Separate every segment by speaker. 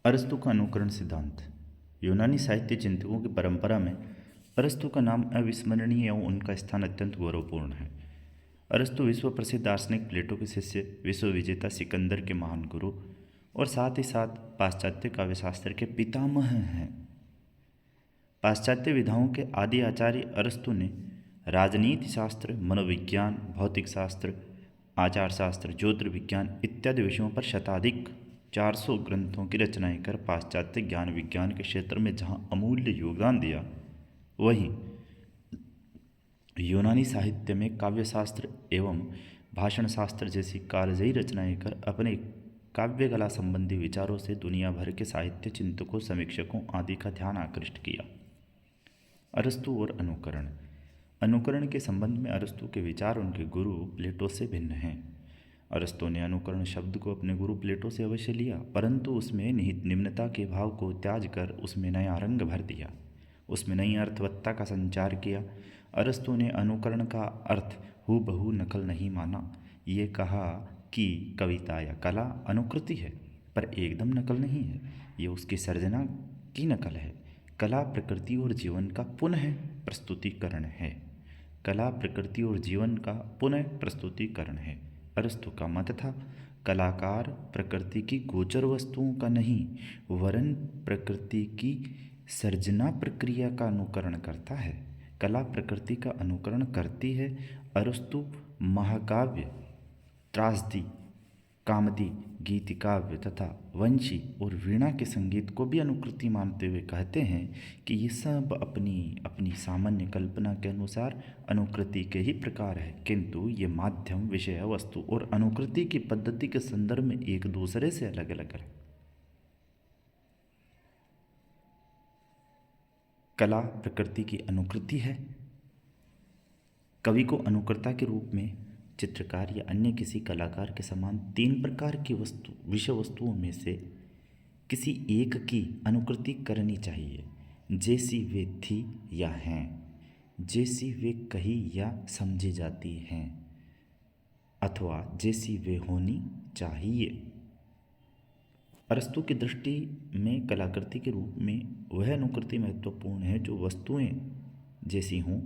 Speaker 1: अरस्तु का अनुकरण सिद्धांत। यूनानी साहित्य चिंतकों की परंपरा में अरस्तु का नाम अविस्मरणीय एवं उनका स्थान अत्यंत गौरवपूर्ण है। अरस्तु विश्व प्रसिद्ध दार्शनिक प्लेटो के शिष्य, विश्व विजेता सिकंदर के महान गुरु और साथ ही साथ पाश्चात्य काव्यशास्त्र के पितामह हैं। पाश्चात्य विधाओं के आदि आचार्य अरस्तु ने राजनीति शास्त्र, मनोविज्ञान, भौतिक शास्त्र, आचार शास्त्र, ज्योतिर्विज्ञान इत्यादि विषयों पर शताधिक 400 ग्रंथों की रचनाएं कर पाश्चात्य ज्ञान विज्ञान के क्षेत्र में जहां अमूल्य योगदान दिया, वहीं यूनानी साहित्य में काव्यशास्त्र एवं भाषण शास्त्र जैसी कालजयी रचनाएं कर अपने काव्य कला संबंधी विचारों से दुनिया भर के साहित्य चिंतकों, समीक्षकों आदि का ध्यान आकृष्ट किया। अरस्तु और अनुकरण। अनुकरण के संबंध में अरस्तु के विचार उनके गुरु प्लेटो से भिन्न हैं। अरस्तु ने अनुकरण शब्द को अपने गुरु प्लेटो से अवश्य लिया, परंतु उसमें निहित निम्नता के भाव को त्याज कर उसमें नया रंग भर दिया, उसमें नई अर्थवत्ता का संचार किया। अरस्तु ने अनुकरण का अर्थ हूबहू नकल नहीं माना। ये कहा कि कविता या कला अनुकृति है, पर एकदम नकल नहीं है, ये उसकी सर्जना की नकल है। कला प्रकृति और जीवन का पुनः प्रस्तुतिकरण है। कला प्रकृति और जीवन का पुनः प्रस्तुतिकरण है। अरस्तु का मत था, कलाकार प्रकृति की गोचर वस्तुओं का नहीं, वरन प्रकृति की सर्जना प्रक्रिया का अनुकरण करता है। कला प्रकृति का अनुकरण करती है। अरस्तु महाकाव्य, त्रासदी, कामदी, गीति काव्य तथा वंशी और वीणा के संगीत को भी अनुकृति मानते हुए कहते हैं कि ये सब अपनी अपनी सामान्य कल्पना के अनुसार अनुकृति के ही प्रकार है, किंतु ये माध्यम, विषय, वस्तु और अनुकृति की पद्धति के संदर्भ में एक दूसरे से अलग अलग है। कला प्रकृति की अनुकृति है। कवि को अनुकर्ता के रूप में चित्रकार या अन्य किसी कलाकार के समान तीन प्रकार की विषय वस्तुओं में से किसी एक की अनुकृति करनी चाहिए, जैसी वे थी या हैं, जैसी वे कही या समझी जाती हैं, अथवा जैसी वे होनी चाहिए। अरस्तु की दृष्टि में कलाकृति के रूप में वह अनुकृति महत्वपूर्ण है जो वस्तुएं जैसी हों,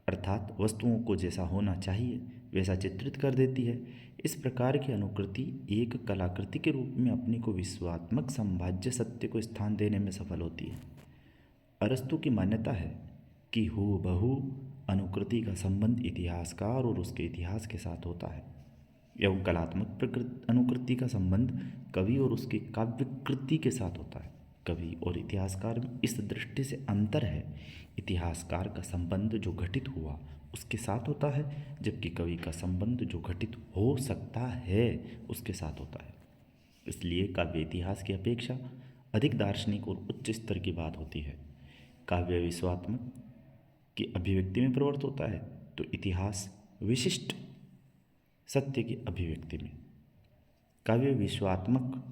Speaker 1: अर्थात वस्तुओं को जैसा होना चाहिए वैसा चित्रित कर देती है। इस प्रकार की अनुकृति एक कलाकृति के रूप में अपने को विश्वात्मक संभाज्य सत्य को स्थान देने में सफल होती है। अरस्तु की मान्यता है कि हूबहू अनुकृति का संबंध इतिहासकार और उसके इतिहास के साथ होता है, एवं कलात्मक अनुकृति का संबंध कवि और उसकी काव्यकृति के साथ होता है। कवि और इतिहासकार में इस दृष्टि से अंतर है, इतिहासकार का संबंध जो घटित हुआ उसके साथ होता है, जबकि कवि का संबंध जो घटित हो सकता है उसके साथ होता है। इसलिए काव्य इतिहास की अपेक्षा अधिक दार्शनिक और उच्च स्तर की बात होती है। काव्य विश्वात्मक की अभिव्यक्ति में प्रवृत्त होता है तो इतिहास विशिष्ट सत्य की अभिव्यक्ति में। काव्य विश्वात्मक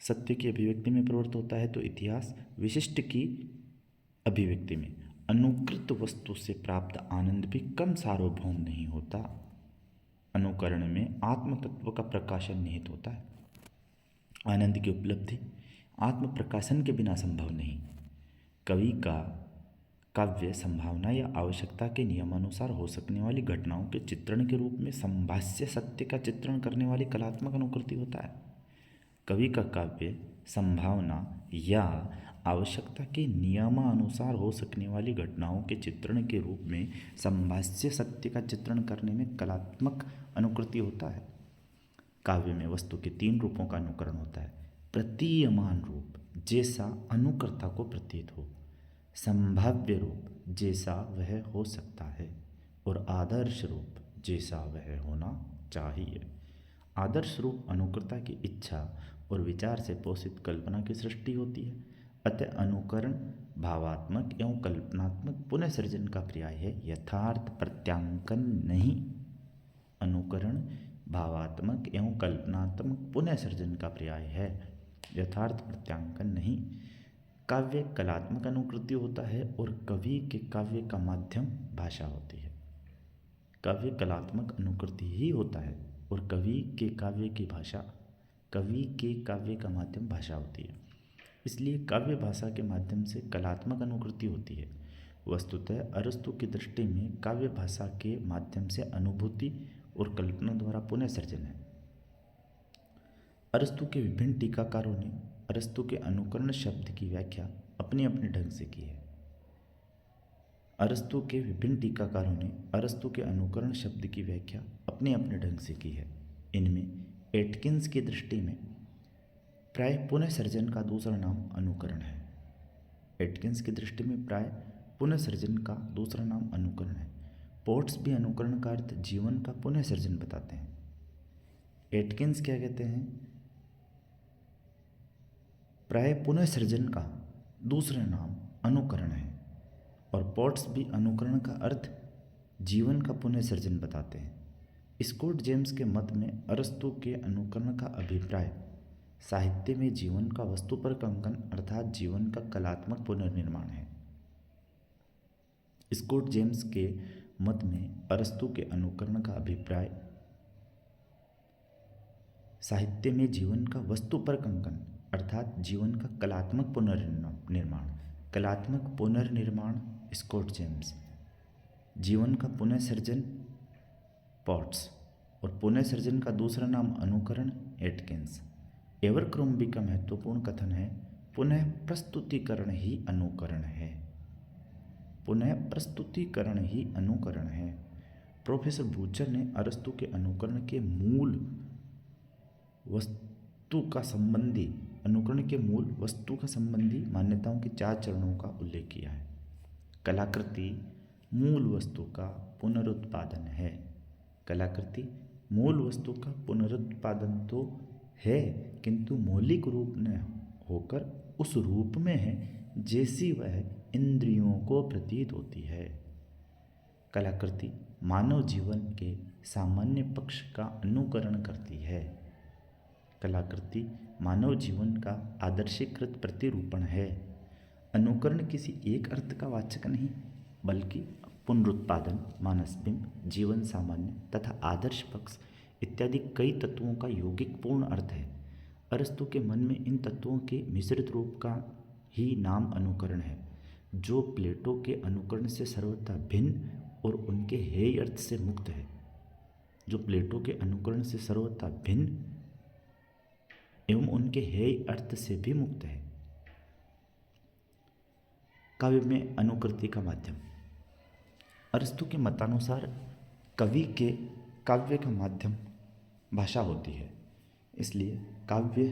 Speaker 1: सत्य की अभिव्यक्ति में प्रवृत्त होता है तो इतिहास विशिष्ट की अभिव्यक्ति में। अनुकृत वस्तु से प्राप्त आनंद भी कम सार्वभौम नहीं होता। अनुकरण में आत्म तत्व का प्रकाशन निहित होता है। आनंद की उपलब्धि आत्म प्रकाशन के बिना संभव नहीं। कवि का काव्य संभावना या आवश्यकता के नियमानुसार हो सकने वाली घटनाओं के चित्रण के रूप में संभाष्य सत्य का चित्रण करने वाली कलात्मक अनुकृति होता है। कवि का काव्य संभावना या आवश्यकता के नियमानुसार हो सकने वाली घटनाओं के चित्रण के रूप में संभाष्य सत्य का चित्रण करने में कलात्मक अनुकृति होता है। काव्य में वस्तु के तीन रूपों का अनुकरण होता है। प्रतीयमान रूप, जैसा अनुकर्ता को प्रतीत हो, संभाव्य रूप, जैसा वह हो सकता है, और आदर्श रूप, जैसा वह होना चाहिए। आदर्श रूप अनुकर्ता की इच्छा और विचार से पोषित कल्पना की सृष्टि होती है। अतः अनुकरण भावात्मक एवं कल्पनात्मक पुनः सृजन का पर्याय है, यथार्थ प्रत्यांकन नहीं। अनुकरण भावात्मक एवं कल्पनात्मक पुनः सृजन का पर्याय है, यथार्थ प्रत्यांकन नहीं। काव्य कलात्मक अनुकृति होता है और कवि के काव्य का माध्यम भाषा होती है। काव्य कलात्मक अनुकृति ही होता है और कवि के काव्य की भाषा कवि के काव्य का माध्यम भाषा होती है। इसलिए काव्य भाषा के माध्यम से कलात्मक अनुकृति होती है। वस्तुतः अरस्तु की दृष्टि में काव्य भाषा के माध्यम से अनुभूति और कल्पना द्वारा पुनः सर्जन है। अरस्तु के विभिन्न टीकाकारों ने अरस्तु के अनुकरण शब्द की व्याख्या अपने अपने ढंग से की है। अरस्तु के विभिन्न टीकाकारों ने अरस्तु के अनुकरण शब्द की व्याख्या अपने अपने ढंग से की है। इनमें एटकिंस की दृष्टि में प्राय पुनः सर्जन का दूसरा नाम अनुकरण है। एटकिंस की दृष्टि में प्राय पुनः सर्जन का दूसरा नाम अनुकरण है। पोर्ट्स भी अनुकरण का अर्थ जीवन का पुनः सर्जन बताते हैं। एटकिंस क्या कहते हैं? प्राय पुनः सर्जन का दूसरा नाम अनुकरण है। और पोर्ट्स भी अनुकरण का अर्थ जीवन का पुनः सर्जन बताते हैं। स्कॉट जेम्स के मत में अरस्तु के अनुकरण का अभिप्राय साहित्य में जीवन का वस्तुपरक अंकन अर्थात जीवन का कलात्मक पुनर्निर्माण है। स्कॉट जेम्स के मत में अरस्तु के अनुकरण का अभिप्राय साहित्य में जीवन का वस्तुपरक अंकन अर्थात जीवन का कलात्मक पुनर्निर्माण। कलात्मक पुनर्निर्माण स्कॉट जेम्स, जीवन का पुनः सर्जन पोर्ट्स और पुनः सर्जन का दूसरा नाम अनुकरण एटकिंस। एवरक्रॉम्बी का महत्वपूर्ण कथन है, पुनः प्रस्तुतिकरण ही अनुकरण है। पुनः प्रस्तुतिकरण ही अनुकरण है। प्रोफेसर बूचर ने अरस्तु के अनुकरण के मूल वस्तु का संबंधी मान्यताओं के 4 चरणों का उल्लेख किया है। कलाकृति मूल वस्तु का पुनरुत्पादन है। कलाकृति मूल वस्तु का पुनरुत्पादन तो है, किंतु मौलिक रूप न होकर उस रूप में है जैसी वह इंद्रियों को प्रतीत होती है। कलाकृति मानव जीवन के सामान्य पक्ष का अनुकरण करती है। कलाकृति मानव जीवन का आदर्शीकृत प्रतिरूपण है। अनुकरण किसी एक अर्थ का वाचक नहीं, बल्कि पुनरुत्पादन, मानसबिंब, जीवन सामान्य तथा आदर्श पक्ष इत्यादि कई तत्वों का यौगिक पूर्ण अर्थ है। अरस्तु के मन में इन तत्वों के मिश्रित रूप का ही नाम अनुकरण है, जो प्लेटो के अनुकरण से सर्वथा भिन्न और उनके हेय अर्थ से मुक्त है। जो प्लेटो के अनुकरण से सर्वथा भिन्न एवं उनके हेय अर्थ से भी मुक्त है। काव्य में अनुकृति का माध्यम। अरस्तु के मतानुसार कवि के काव्य का माध्यम भाषा होती है। इसलिए काव्य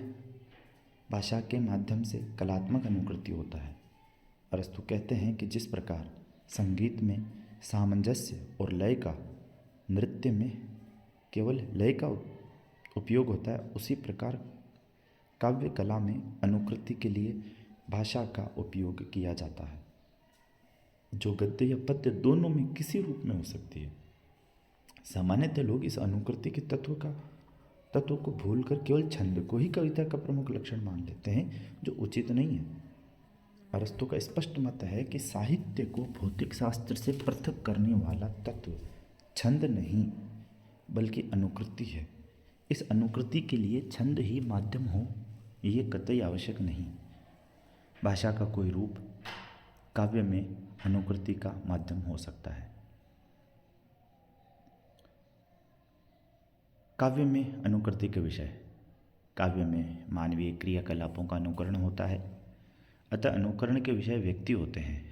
Speaker 1: भाषा के माध्यम से कलात्मक अनुकृति होता है। अरस्तु कहते हैं कि जिस प्रकार संगीत में सामंजस्य और लय का, नृत्य में केवल लय का उपयोग होता है, उसी प्रकार काव्य कला में अनुकृति के लिए भाषा का उपयोग किया जाता है, जो गद्य या पद्य दोनों में किसी रूप में हो सकती है। सामान्यतः लोग इस अनुकृति के तत्व को भूलकर केवल छंद को ही कविता का प्रमुख लक्षण मान लेते हैं, जो उचित नहीं है। अरस्तु का स्पष्ट मत है कि साहित्य को भौतिक शास्त्र से पृथक करने वाला तत्व छंद नहीं, बल्कि अनुकृति है। इस अनुकृति के लिए छंद ही माध्यम हो, ये कतई आवश्यक नहीं। भाषा का कोई रूप काव्य में अनुकृति का माध्यम हो सकता है। काव्य में अनुकृति के विषय। काव्य में मानवीय क्रियाकलापों का अनुकरण होता है, अतः अनुकरण के विषय व्यक्ति होते हैं।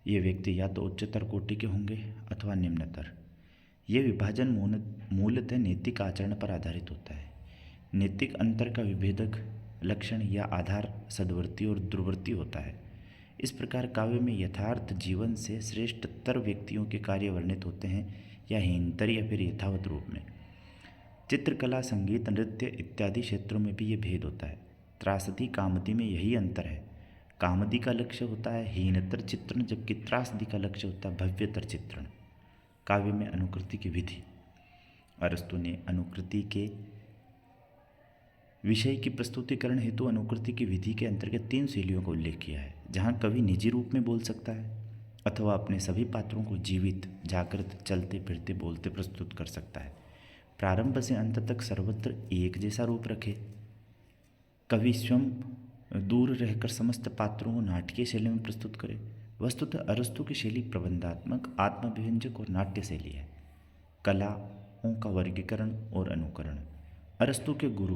Speaker 1: ये व्यक्ति या तो उच्चतर कोटि के होंगे अथवा निम्नतर। ये विभाजन मूलतः नैतिक आचरण पर आधारित होता है। नैतिक अंतर का विभेदक लक्षण या आधार सद्वर्ती और दुर्वर्ती होता है। इस प्रकार काव्य में यथार्थ जीवन से श्रेष्ठतर व्यक्तियों के कार्य वर्णित होते हैं, या हीनतर या फिर यथावत रूप में। चित्रकला, संगीत, नृत्य इत्यादि क्षेत्रों में भी ये भेद होता है। त्रासदी, कामदी में यही अंतर है। कामदी का लक्ष्य होता है हीनतर चित्रण, जबकि त्रासदी का लक्ष्य होता है भव्यतर चित्रण। काव्य में अनुकृति की विधि। अरस्तु ने अनुकृति के विषय की प्रस्तुतिकरण हेतु अनुकृति की विधि के अंतर्गत 3 शैलियों का उल्लेख किया है, जहाँ कवि निजी रूप में बोल सकता है अथवा अपने सभी पात्रों को जीवित, जागृत, चलते फिरते, बोलते प्रस्तुत कर सकता है। प्रारंभ से अंत तक सर्वत्र एक जैसा रूप रखे। कवि स्वयं दूर रहकर समस्त पात्रों को नाटकीय शैली में प्रस्तुत करे। वस्तुतः अरस्तु की शैली प्रबंधात्मक, आत्मविभंजक और नाट्य शैली है। कलाओं का वर्गीकरण और अनुकरण। अरस्तु के गुरु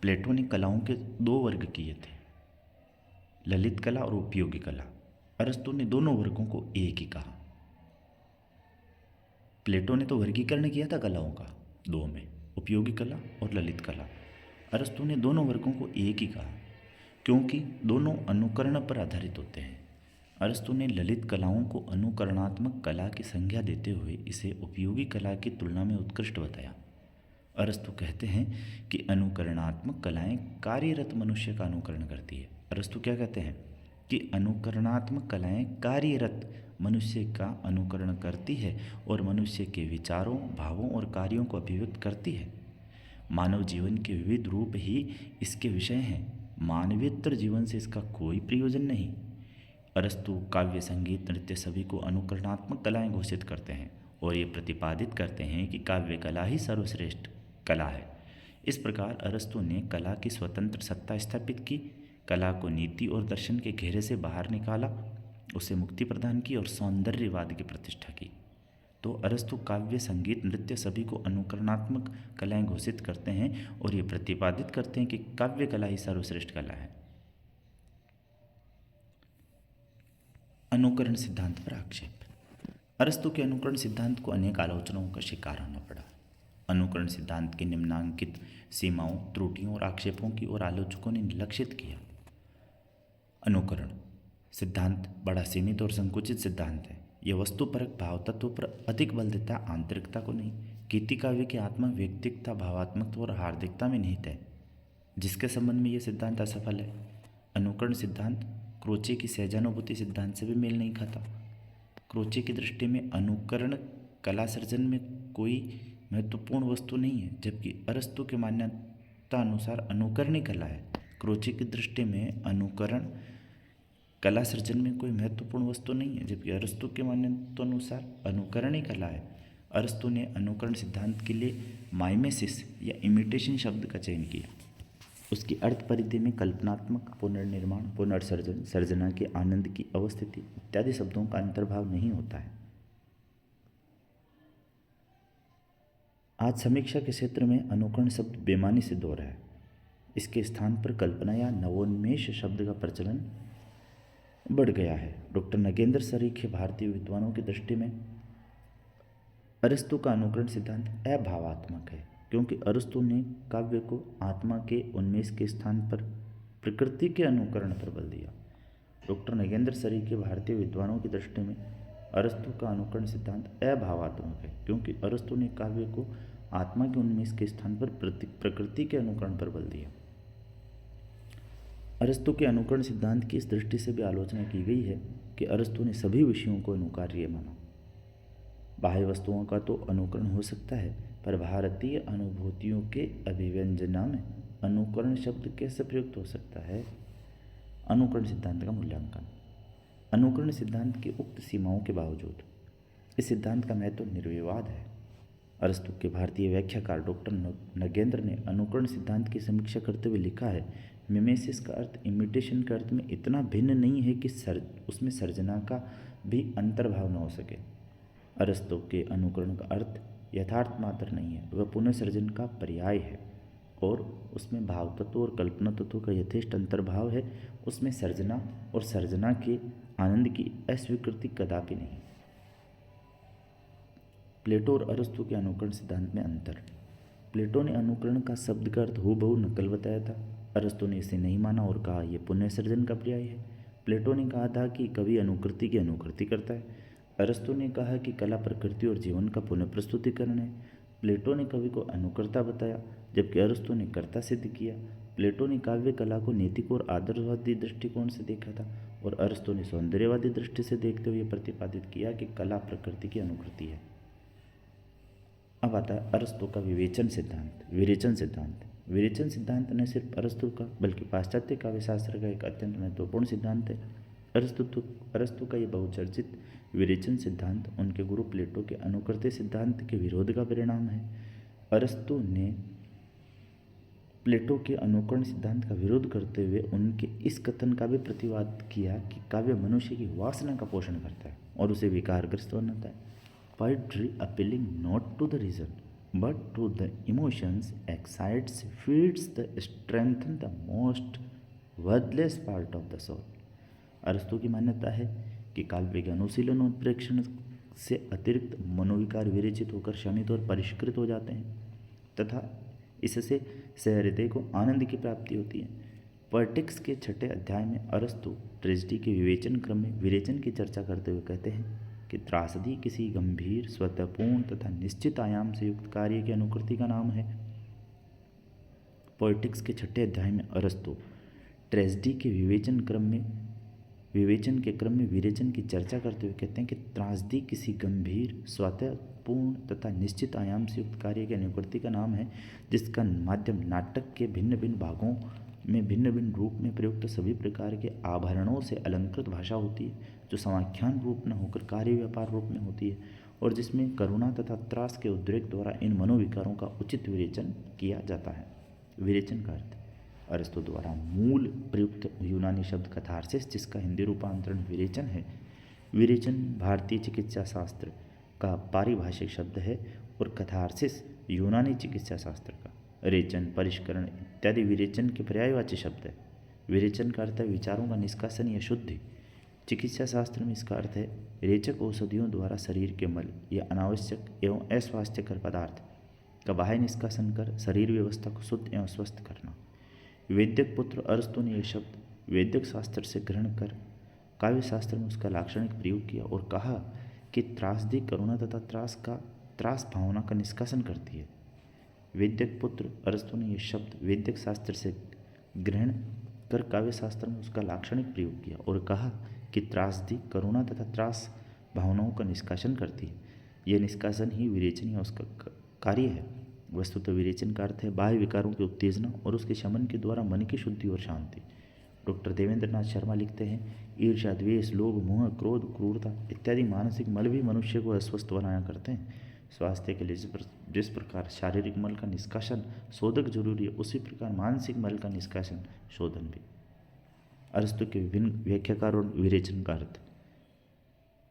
Speaker 1: प्लेटो ने कलाओं के दो वर्ग किए थे, ललित कला और उपयोगी कला। अरस्तु ने दोनों वर्गों को एक ही कहा। प्लेटो ने तो वर्गीकरण किया था कलाओं का दो में, उपयोगी कला और ललित कला। अरस्तु ने दोनों वर्गों को एक ही कहा क्योंकि दोनों अनुकरण पर आधारित होते हैं। अरस्तु ने ललित कलाओं को अनुकरणात्मक कला की संज्ञा देते हुए इसे उपयोगी कला की तुलना में उत्कृष्ट बताया। अरस्तु कहते हैं कि अनुकरणात्मक कलाएं कार्यरत मनुष्य का अनुकरण करती है। अरस्तु क्या कहते हैं कि अनुकरणात्मक कलाएं कार्यरत मनुष्य का अनुकरण करती है और मनुष्य के विचारों, भावों और कार्यों को अभिव्यक्त करती है। मानव जीवन के विविध रूप ही इसके विषय हैं। मानवेतर जीवन से इसका कोई प्रयोजन नहीं। अरस्तु काव्य, संगीत, नृत्य सभी को अनुकरणात्मक कलाएं घोषित करते हैं और ये प्रतिपादित करते हैं कि काव्य कला ही सर्वश्रेष्ठ कला है। इस प्रकार अरस्तु ने कला की स्वतंत्र सत्ता स्थापित की, कला को नीति और दर्शन के घेरे से बाहर निकाला, उसे मुक्ति प्रदान की और सौंदर्यवाद की प्रतिष्ठा की। तो अरस्तु काव्य, संगीत, नृत्य सभी को अनुकरणात्मक कलाएं घोषित करते हैं और ये प्रतिपादित करते हैं कि काव्य कला ही सर्वश्रेष्ठ कला है। अनुकरण सिद्धांत पर आक्षेप। अरस्तु के अनुकरण सिद्धांत को अनेक आलोचनाओं का शिकार होना पड़ा। अनुकरण सिद्धांत की निम्नांकित सीमाओं, त्रुटियों और आक्षेपों की ओर आलोचकों ने लक्षित किया। अनुकरण सिद्धांत बड़ा सीमित और संकुचित सिद्धांत है। यह वस्तुपरक भाव तत्व पर अधिक बल देता है, आंतरिकता को नहीं। कीर्ति काव्य की आत्मा व्यक्तिकता, भावात्मकता और हार्दिकता में निहित है, जिसके संबंध में यह सिद्धांत असफल है। अनुकरण सिद्धांत क्रोचे की सहजानुभूति सिद्धांत से भी मेल नहीं खाता। क्रोचे की दृष्टि में अनुकरण कला सर्जन में कोई महत्वपूर्ण वस्तु नहीं है, जबकि अरस्तु के मान्यता अनुसार अनुकरण ही कला है। क्रोचे की दृष्टि में अनुकरण कला सर्जन में कोई महत्वपूर्ण वस्तु नहीं है, जबकि अरस्तु के मान्यता अनुसार अनुकरण ही कला है। अरस्तु ने अनुकरण सिद्धांत के लिए माइमेसिस या इमिटेशन शब्द का चयन किया। उसकी अर्थ परिधि में कल्पनात्मक पुनर्निर्माण, पुनर्सर्जन, सर्जना के आनंद की अवस्थिति इत्यादि शब्दों का अंतर्भाव नहीं होता है। आज समीक्षा के क्षेत्र में अनुकरण शब्द बेमानी सिद्ध हो रहा है। इसके स्थान पर कल्पना या नवोन्मेष शब्द का प्रचलन बढ़ गया है। डॉक्टर नगेंद्र सरीखे भारतीय विद्वानों की दृष्टि में अरस्तु का अनुकरण सिद्धांत अभावात्मक है, क्योंकि अरस्तु ने काव्य को आत्मा के उन्मेष के स्थान पर प्रकृति के अनुकरण पर बल दिया। डॉक्टर नगेंद्र सरीखे भारतीय विद्वानों की दृष्टि में अरस्तु का अनुकरण सिद्धांत अभावात्मक है, क्योंकि अरस्तु ने काव्य को आत्मा के उन्मेष के स्थान पर प्रकृति के अनुकरण पर बल दिया। अरस्तु के अनुकरण सिद्धांत की इस दृष्टि से भी आलोचना की गई है कि अरस्तु ने सभी विषयों को अनुकार्य माना। बाह्य वस्तुओं का तो अनुकरण हो सकता है, पर भारतीय अनुभूतियों के अभिव्यंजना में अनुकरण शब्द कैसे प्रयुक्त हो सकता है। अनुकरण सिद्धांत का मूल्यांकन। अनुकरण सिद्धांत की उक्त सीमाओं के बावजूद इस सिद्धांत का महत्व निर्विवाद है। अरस्तु के भारतीय व्याख्याकार डॉक्टर नगेंद्र ने अनुकरण सिद्धांत की समीक्षा करते हुए लिखा है, मिमेसिस का अर्थ इमिटेशन के अर्थ में इतना भिन्न नहीं है कि उसमें सर्जना का भी अंतर्भाव न हो सके। अरस्तु के अनुकरण का अर्थ यथार्थ मात्र नहीं है, वह पुनर्सर्जन का पर्याय है और उसमें भाव तत्व और कल्पना तत्व का यथेष्ट अंतर्भाव है। उसमें सर्जना और सर्जना के आनंद की अस्वीकृति कदापि नहीं। प्लेटो और अरस्तु के अनुकरण सिद्धांत में अंतर। प्लेटो ने अनुकरण का शब्द का अर्थ हूबहू नकल बताया था। अरस्तु ने इसे नहीं माना और कहा यह पुनर्सर्जन का पर्याय है। प्लेटो ने कहा था कि कवि अनुकृति की अनुकृति करता है। अरस्तु ने कहा कि कला प्रकृति और जीवन का पुनः प्रस्तुतिकरण है। प्लेटो ने कवि को अनुकर्ता बताया, जबकि अरस्तु ने कर्ता सिद्ध किया। प्लेटो ने काव्य कला को नैतिक और आदर्शवादी दृष्टिकोण से देखा था और अरस्तु ने सौंदर्यवादी दृष्टि से देखते हुए प्रतिपादित किया कि कला प्रकृति की अनुकृति है। अब आता है अरस्तु का विवेचन सिद्धांत, विरेचन सिद्धांत। विरेचन सिद्धांत न सिर्फ अरस्तु का बल्कि पाश्चात्य काव्यशास्त्र का एक अत्यंत महत्वपूर्ण सिद्धांत है। अरस्तु का यह बहुचर्चित विरेचन सिद्धांत उनके गुरु प्लेटो के अनुकृति सिद्धांत के विरोध का परिणाम है। अरस्तु ने प्लेटो के अनुकरण सिद्धांत का विरोध करते हुए उनके इस कथन का भी प्रतिवाद किया कि काव्य मनुष्य की वासना का पोषण करता है और उसे विकारग्रस्त बनाता है। Poetry appealing not to the reason but to the emotions excites feeds the strengthen the most worthless part of the soul. अरस्तु की मान्यता है कि काव्य के अनुशीलन और प्रेक्षण से अतिरिक्त मनोविकार विरेचित होकर शमित और परिष्कृत हो जाते हैं तथा इससे सहृदय को आनंद की प्राप्ति होती है। पोएटिक्स के 6 अध्याय में अरस्तु ट्रेजेडी के विवेचन क्रम में विरेचन की चर्चा करते हुए कहते हैं कि त्रासदी किसी गंभीर स्वतःपूर्ण तथा निश्चित आयाम से युक्त कार्य की अनुकृति का नाम है। पोएटिक्स के 6 अध्याय में अरस्तु ट्रेजेडी के विवेचन के क्रम में विरेचन की चर्चा करते हुए कहते हैं कि त्रासदी किसी गंभीर स्वतःपूर्ण तथा निश्चित आयाम से युक्त कार्य की अनुकृति का नाम है जिसका माध्यम नाटक के भिन्न भिन्न भागों में भिन्न भिन्न रूप में प्रयुक्त सभी प्रकार के आभरणों से अलंकृत भाषा होती है जो समाख्यान रूप न होकर कार्य व्यापार रूप में होती है और जिसमें करुणा तथा त्रास के उद्रेक द्वारा इन मनोविकारों का उचित विरेचन किया जाता है। विरेचन का अर्थ अरस्तु द्वारा मूल प्रयुक्त यूनानी शब्द कथार्सिस जिसका हिंदी रूपांतरण विरेचन है। विरेचन भारतीय चिकित्सा शास्त्र का पारिभाषिक शब्द है और कथार्सिस यूनानी चिकित्सा शास्त्र का रेचन परिष्करण इत्यादि विरेचन के पर्यायवाची शब्द है। विरेचन का अर्थ है विचारों का निष्कासन या शुद्धि। चिकित्सा शास्त्र में इसका अर्थ है रेचक औषधियों द्वारा शरीर के मल या अनावश्यक एवं अस्वास्थ्यकर पदार्थ का बाह्य निष्कासन कर शरीर व्यवस्था को शुद्ध एवं स्वस्थ करना। वैद्यक पुत्र अरस्तु ने यह शब्द वैद्यक शास्त्र से ग्रहण कर काव्य शास्त्र में उसका लाक्षणिक प्रयोग किया और कहा कि त्रासदी करुणा तथा त्रास भावना का निष्कासन करती है। वैद्यक पुत्र अरस्तु ने यह शब्द वैद्यक शास्त्र से ग्रहण कर काव्य शास्त्र में उसका लाक्षणिक प्रयोग किया और कहा कि त्रासदी करुणा तथा त्रास भावनाओं का निष्कासन करती है। यह निष्कासन ही विरेचन या उसका कार्य है। वस्तुतः विरेचन का अर्थ है बाह्य विकारों की उत्तेजना और उसके शमन के द्वारा मन की शुद्धि और शांति। डॉक्टर देवेंद्र नाथ शर्मा लिखते हैं ईर्ष्या द्वेष लोभ मोह क्रोध क्रूरता इत्यादि मानसिक मल भी मनुष्य को अस्वस्थ बनाया करते हैं। स्वास्थ्य के लिए जिस प्रकार शारीरिक मल का निष्कासन शोधक जरूरी है उसी प्रकार मानसिक मल का निष्कासन शोधन भी। अरस्तु के विभिन्न व्याख्याकारों विरेचन का अर्थ।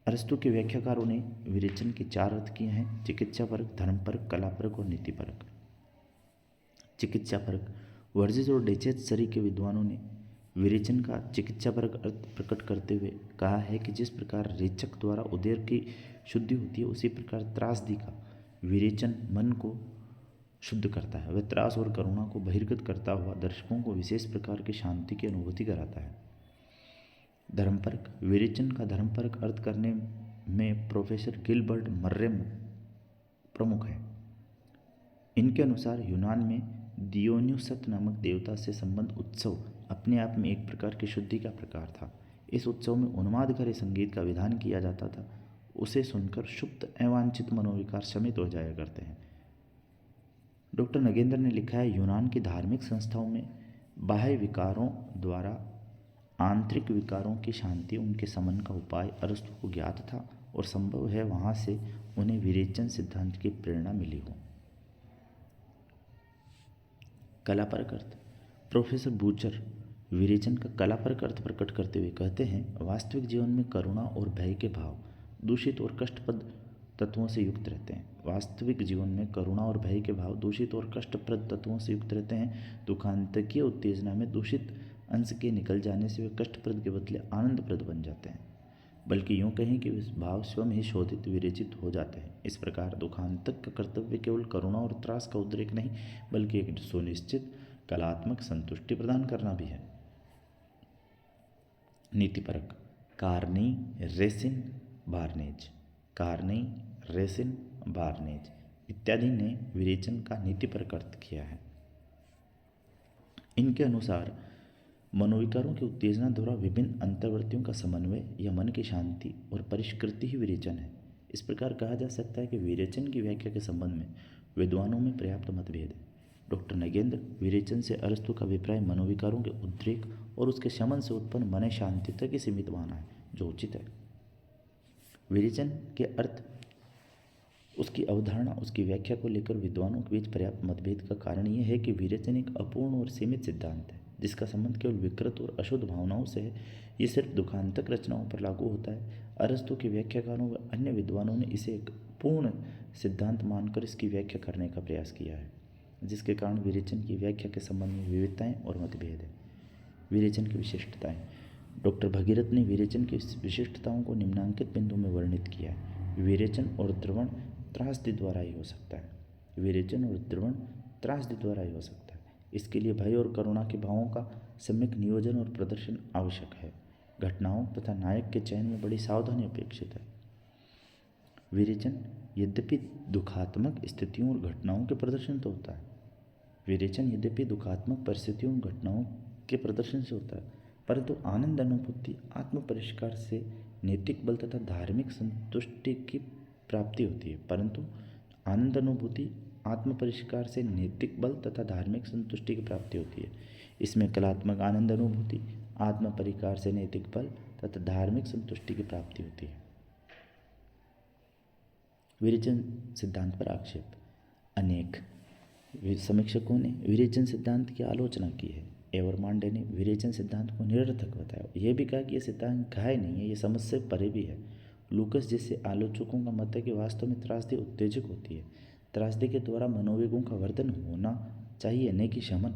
Speaker 1: अरस्तु के व्याख्याकारों ने विरेचन के 4 अर्थ किए हैं चिकित्सापरक धर्मपरक कलापरक और नीतिपरक। चिकित्सापरक वर्जिस और डेचेसरी के विद्वानों ने विरेचन का चिकित्सापरक अर्थ प्रकट करते हुए कहा है कि जिस प्रकार रेचक द्वारा उदर की शुद्धि होती है उसी प्रकार त्रासदी का विरेचन मन को शुद्ध करता है। वह त्रास और करुणा को बहिर्गत करता हुआ दर्शकों को विशेष प्रकार की शांति की अनुभूति कराता है। धर्मपरक विरेचन का धर्मपरक अर्थ करने में प्रोफेसर गिलबर्ट मर्रे प्रमुख है। इनके अनुसार यूनान में दियोन्युसस नामक देवता से संबंध उत्सव अपने आप में एक प्रकार की शुद्धि का प्रकार था। इस उत्सव में उन्मादकारी संगीत का विधान किया जाता था। उसे सुनकर सुप्त अवांछित मनोविकार शमित हो जाया करते हैं। डॉक्टर नगेंद्र ने लिखा है यूनान की धार्मिक संस्थाओं में बाह्य विकारों द्वारा आंतरिक विकारों की शांति उनके समन का उपाय अरस्तु को ज्ञात था और संभव है वहाँ से उन्हें विरेचन सिद्धांत की प्रेरणा मिली हो। कलापरक अर्थ प्रोफेसर बूचर विरेचन का कलापरक अर्थ प्रकट करते हुए कहते हैं वास्तविक जीवन में करुणा और भय के भाव दूषित और कष्टप्रद तत्वों से युक्त रहते हैं। वास्तविक जीवन में करुणा और भय के भाव दूषित और कष्टप्रद तत्वों से युक्त रहते हैं। दुखांतकीय उत्तेजना में दूषित अंश के निकल जाने से वे कष्टप्रद के बदले आनंदप्रद बन जाते हैं, बल्कि यूँ कहें कि वे भाव स्वयं ही शोधित विरेचित हो जाते हैं। इस प्रकार दुखांतक का कर्तव्य केवल करुणा और त्रास का उद्रेक नहीं बल्कि एक सुनिश्चित कलात्मक संतुष्टि प्रदान करना भी है। नीतिपरक कार्नी रेसिन बार्नेज इत्यादि ने विरेचन का नीतिपरक अर्थ किया है। इनके अनुसार मनोविकारों की उत्तेजना द्वारा विभिन्न अंतर्वर्तियों का समन्वय या मन की शांति और परिष्कृति ही विरेचन है। इस प्रकार कहा जा सकता है कि विरेचन की व्याख्या के संबंध में विद्वानों में पर्याप्त मतभेद है। डॉक्टर नगेंद्र विरेचन से अरस्तु का अभिप्राय मनोविकारों के उद्रेक और उसके शमन से उत्पन्न मन शांति तक ही सीमित माना है, जो उचित है। विरेचन के अर्थ उसकी अवधारणा, उसकी व्याख्या को लेकर विद्वानों के बीच पर्याप्त मतभेद का कारण यह है कि विरेचन एक अपूर्ण और सीमित सिद्धांत है जिसका संबंध केवल विकृत और अशुद्ध भावनाओं से है। ये सिर्फ दुखांतक रचनाओं पर लागू होता है। अरस्तु के व्याख्याकारों व अन्य विद्वानों ने इसे एक पूर्ण सिद्धांत मानकर इसकी व्याख्या करने का प्रयास किया है, जिसके कारण विरेचन की व्याख्या के संबंध में विविधताएं और मतभेद है। विरेचन की विशिष्टताएं। डॉक्टर भगीरथ ने विरेचन की विशिष्टताओं को निम्नांकित बिंदु में वर्णित किया है। विरेचन और द्रवण त्रासदी द्वारा ही हो सकता है। विरेचन और द्रवण त्रासदी द्वारा ही हो सकता है। इसके लिए भय और करुणा के भावों का सम्यक नियोजन और प्रदर्शन आवश्यक है। घटनाओं तथा नायक के चयन में बड़ी सावधानी अपेक्षित है। विरेचन यद्यपि दुखात्मक स्थितियों और घटनाओं के प्रदर्शन से होता है। विरेचन यद्यपि दुखात्मक परिस्थितियों और घटनाओं के प्रदर्शन से होता है, परंतु आनंद अनुभूति, आत्म परिष्कार से नैतिक बल तथा धार्मिक संतुष्टि की प्राप्ति होती है। परंतु आनंद अनुभूति, आत्म परिष्कार से नैतिक बल तथा धार्मिक संतुष्टि की प्राप्ति होती है। इसमें कलात्मक आनंद अनुभूति, आत्म परिकार से नैतिक बल तथा धार्मिक संतुष्टि की प्राप्ति होती है। विरेचन सिद्धांत पर आक्षेप। अनेक समीक्षकों ने विरेचन सिद्धांत की आलोचना की है। एवरमांडे ने विरेचन सिद्धांत को निरर्थक बताया। यह भी कहा कि यह सिद्धांत घाय नहीं है, यह समझ से परे भी है। लूकस जैसे आलोचकों का मत है कि वास्तव में त्रासदी उत्तेजक होती है। त्रासदी के द्वारा मनोवेगों का वर्धन होना चाहिए, न कि शमन।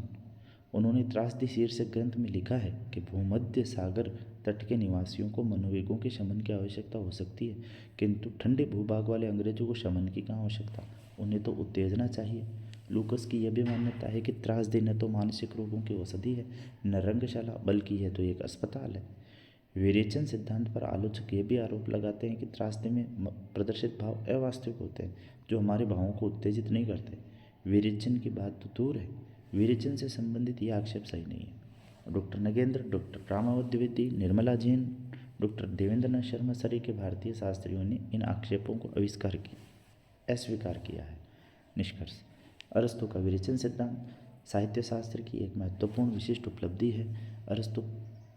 Speaker 1: उन्होंने त्रासदी शीर्षक ग्रंथ में लिखा है कि भूमध्य सागर तट के निवासियों को मनोवेगों के शमन की आवश्यकता हो सकती है, किंतु ठंडे भूभाग वाले अंग्रेजों को शमन की कहाँ आवश्यकता, उन्हें तो उत्तेजना चाहिए। लूकस की यह भी मान्यता है कि त्रासदी न तो मानसिक रोगों की औषधि है, न रंगशाला, बल्कि यह तो एक अस्पताल है। विरेचन सिद्धांत पर आलोचक यह भी आरोप लगाते हैं कि त्रासदी में प्रदर्शित भाव अवास्तविक होते हैं, जो हमारे भावों को उत्तेजित नहीं करते। विरेचन की बात तो दूर है, विरेचन से संबंधित यह आक्षेप सही नहीं है। Doctor Nagendra, doctor Ramavat Dwivedi, Nirmala Jain, doctor Devendranath Sharma सरी के भारतीय शास्त्रियों ने इन आक्षेपों को अस्वीकार किया है। निष्कर्ष। अरस्तु का विरेचन सिद्धांत साहित्य शास्त्र की एक महत्वपूर्ण विशिष्ट उपलब्धि है। अरस्तु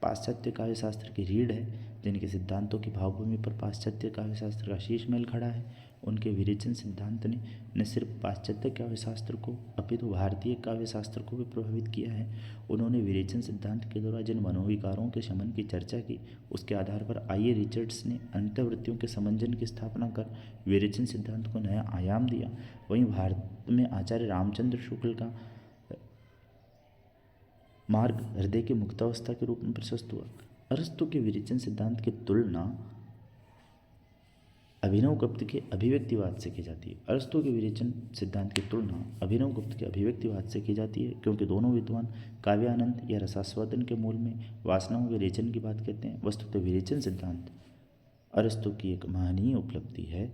Speaker 1: पाश्चात्य काव्यशास्त्र की रीढ़ है, जिनके सिद्धांतों की भावभूमि पर पाश्चात्य काव्यशास्त्र का शीश महल खड़ा है। उनके विरेचन सिद्धांत ने न सिर्फ पाश्चात्य काव्यशास्त्र को अपितु भारतीय काव्यशास्त्र को भी प्रभावित किया है। उन्होंने विरेचन सिद्धांत के द्वारा जिन मनोविकारों के शमन की चर्चा की, उसके आधार पर आई.ए. रिचर्ड्स ने अंतर्वृत्तियों के समंजन की स्थापना कर विरेचन सिद्धांत को नया आयाम दिया। वहीं भारत में आचार्य रामचंद्र शुक्ल का मार्ग हृदय की मुक्तावस्था के रूप में प्रशस्त हुआ। अरस्तु के विरेचन सिद्धांत की तुलना अभिनवगुप्त के अभिव्यक्तिवाद से की जाती है। अरस्तु के विरेचन सिद्धांत की तुलना अभिनवगुप्त के अभिव्यक्तिवाद से की जाती है, क्योंकि दोनों विद्वान काव्यानंद या रसास्वादन के मूल में वासनाओं के विरेचन की बात कहते हैं। वस्तुतः विरेचन सिद्धांत अरस्तु की एक महनीय उपलब्धि है।